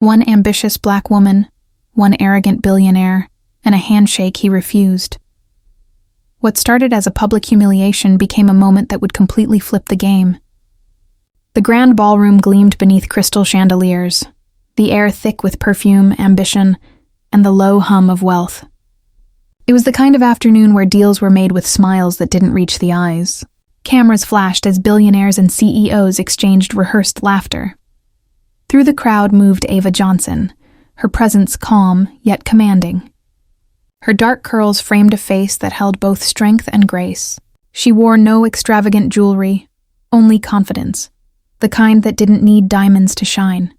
One ambitious black woman, one arrogant billionaire, and a handshake he refused. What started as a public humiliation became a moment that would completely flip the game. The grand ballroom gleamed beneath crystal chandeliers, the air thick with perfume, ambition, and the low hum of wealth. It was the kind of afternoon where deals were made with smiles that didn't reach the eyes. Cameras flashed as billionaires and CEOs exchanged rehearsed laughter. Through the crowd moved Ava Johnson, her presence calm yet commanding. Her dark curls framed a face that held both strength and grace. She wore no extravagant jewelry, only confidence, the kind that didn't need diamonds to shine.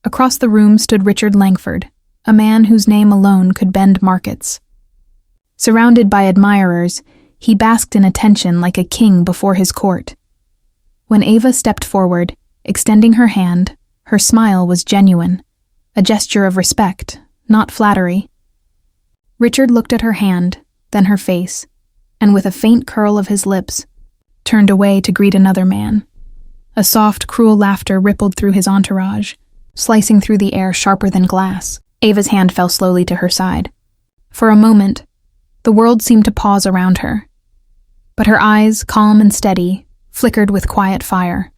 Across the room stood Richard Langford, a man whose name alone could bend markets. Surrounded by admirers, he basked in attention like a king before his court. When Ava stepped forward, extending her hand, her smile was genuine, a gesture of respect, not flattery. Richard looked at her hand, then her face, and with a faint curl of his lips, turned away to greet another man. A soft, cruel laughter rippled through his entourage, slicing through the air sharper than glass. Ava's hand fell slowly to her side. For a moment, the world seemed to pause around her. But her eyes, calm and steady, flickered with quiet fire.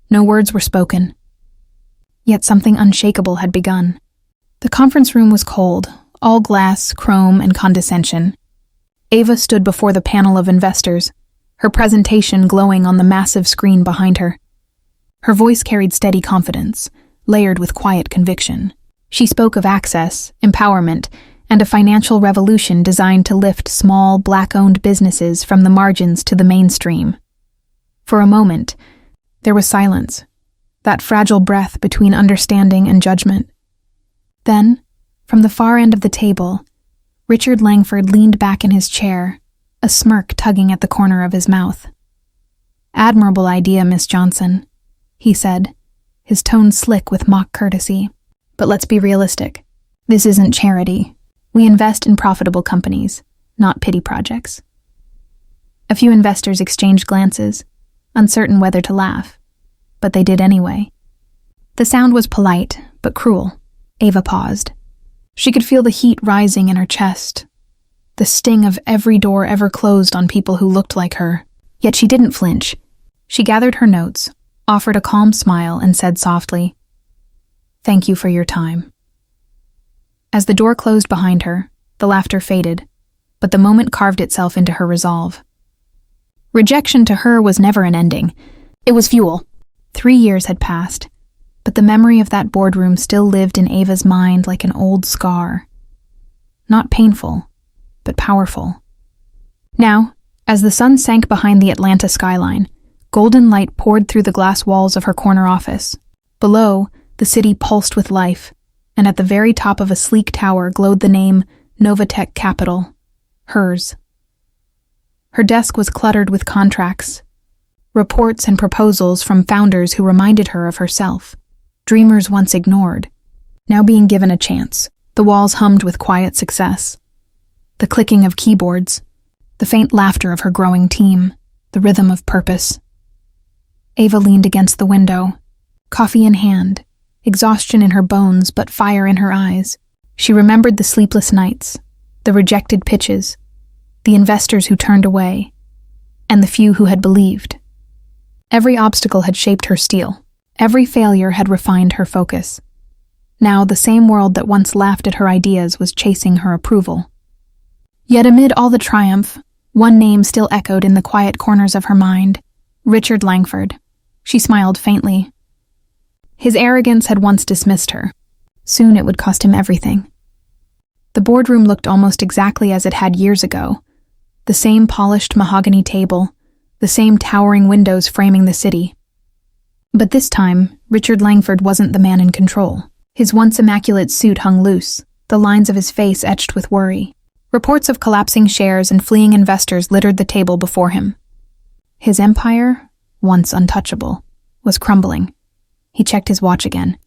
No words were spoken. Yet something unshakable had begun. The conference room was cold, all glass, chrome, and condescension. Ava stood before the panel of investors, her presentation glowing on the massive screen behind her. Her voice carried steady confidence, layered with quiet conviction. She spoke of access, empowerment, and a financial revolution designed to lift small, black-owned businesses from the margins to the mainstream. For a moment, there was silence, that fragile breath between understanding and judgment. Then, from the far end of the table, Richard Langford leaned back in his chair, a smirk tugging at the corner of his mouth. "Admirable idea, Miss Johnson," he said, his tone slick with mock courtesy. "But let's be realistic. This isn't charity. We invest in profitable companies, not pity projects." A few investors exchanged glances, uncertain whether to laugh, but they did anyway. The sound was polite, but cruel. Ava paused. She could feel the heat rising in her chest, the sting of every door ever closed on people who looked like her. Yet she didn't flinch. She gathered her notes, offered a calm smile, and said softly, "Thank you for your time." As the door closed behind her, the laughter faded, but the moment carved itself into her resolve. Rejection to her was never an ending. It was fuel. 3 years had passed, but the memory of that boardroom still lived in Ava's mind like an old scar. Not painful, but powerful. Now, as the sun sank behind the Atlanta skyline, golden light poured through the glass walls of her corner office. Below, the city pulsed with life, and at the very top of a sleek tower glowed the name Novatech Capital, hers. Her desk was cluttered with contracts, reports and proposals from founders who reminded her of herself. Dreamers once ignored, now being given a chance. The walls hummed with quiet success. The clicking of keyboards, the faint laughter of her growing team, the rhythm of purpose. Ava leaned against the window, coffee in hand, exhaustion in her bones but fire in her eyes. She remembered the sleepless nights, the rejected pitches, the investors who turned away, and the few who had believed. Every obstacle had shaped her steel. Every failure had refined her focus. Now the same world that once laughed at her ideas was chasing her approval. Yet amid all the triumph, one name still echoed in the quiet corners of her mind: Richard Langford. She smiled faintly. His arrogance had once dismissed her. Soon it would cost him everything. The boardroom looked almost exactly as it had years ago. The same polished mahogany table, the same towering windows framing the city. But this time, Richard Langford wasn't the man in control. His once immaculate suit hung loose, the lines of his face etched with worry. Reports of collapsing shares and fleeing investors littered the table before him. His empire, once untouchable, was crumbling. He checked his watch again.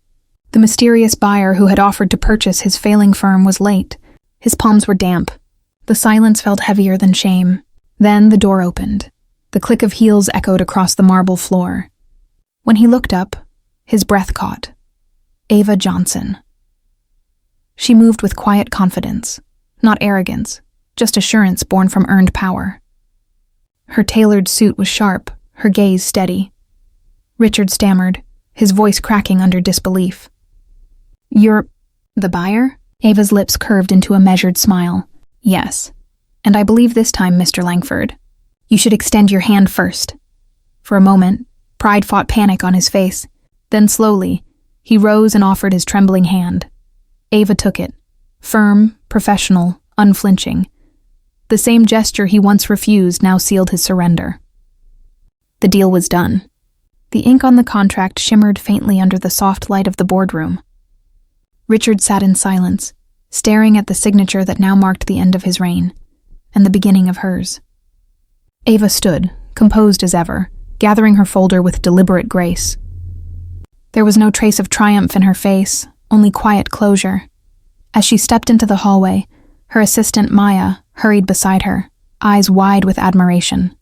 The mysterious buyer who had offered to purchase his failing firm was late. His palms were damp. The silence felt heavier than shame. Then the door opened. The click of heels echoed across the marble floor. When he looked up, his breath caught. Ava Johnson. She moved with quiet confidence, not arrogance, just assurance born from earned power. Her tailored suit was sharp, her gaze steady. Richard stammered, his voice cracking under disbelief. "You're the buyer?" Ava's lips curved into a measured smile. "Yes. And I believe this time, Mr. Langford, you should extend your hand first." For a moment, pride fought panic on his face. Then slowly, he rose and offered his trembling hand. Ava took it, firm, professional, unflinching. The same gesture he once refused now sealed his surrender. The deal was done. The ink on the contract shimmered faintly under the soft light of the boardroom. Richard sat in silence, staring at the signature that now marked the end of his reign, and the beginning of hers. Ava stood, composed as ever, gathering her folder with deliberate grace. There was no trace of triumph in her face, only quiet closure. As she stepped into the hallway, her assistant Maya hurried beside her, eyes wide with admiration.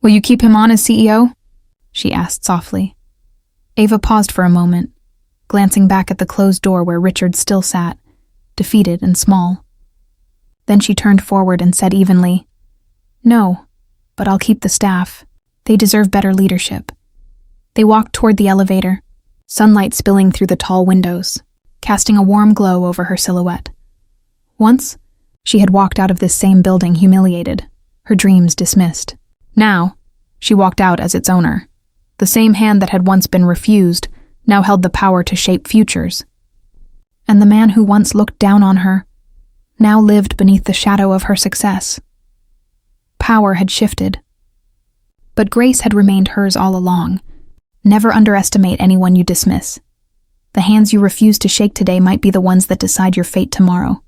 "Will you keep him on as CEO?" she asked softly. Ava paused for a moment, glancing back at the closed door where Richard still sat, defeated and small. Then she turned forward and said evenly, "No, but I'll keep the staff. They deserve better leadership." They walked toward the elevator, sunlight spilling through the tall windows, casting a warm glow over her silhouette. Once, she had walked out of this same building humiliated, her dreams dismissed. Now, she walked out as its owner. The same hand that had once been refused now held the power to shape futures. And the man who once looked down on her now lived beneath the shadow of her success. Power had shifted, but grace had remained hers all along. Never underestimate anyone you dismiss. The hands you refuse to shake today might be the ones that decide your fate tomorrow.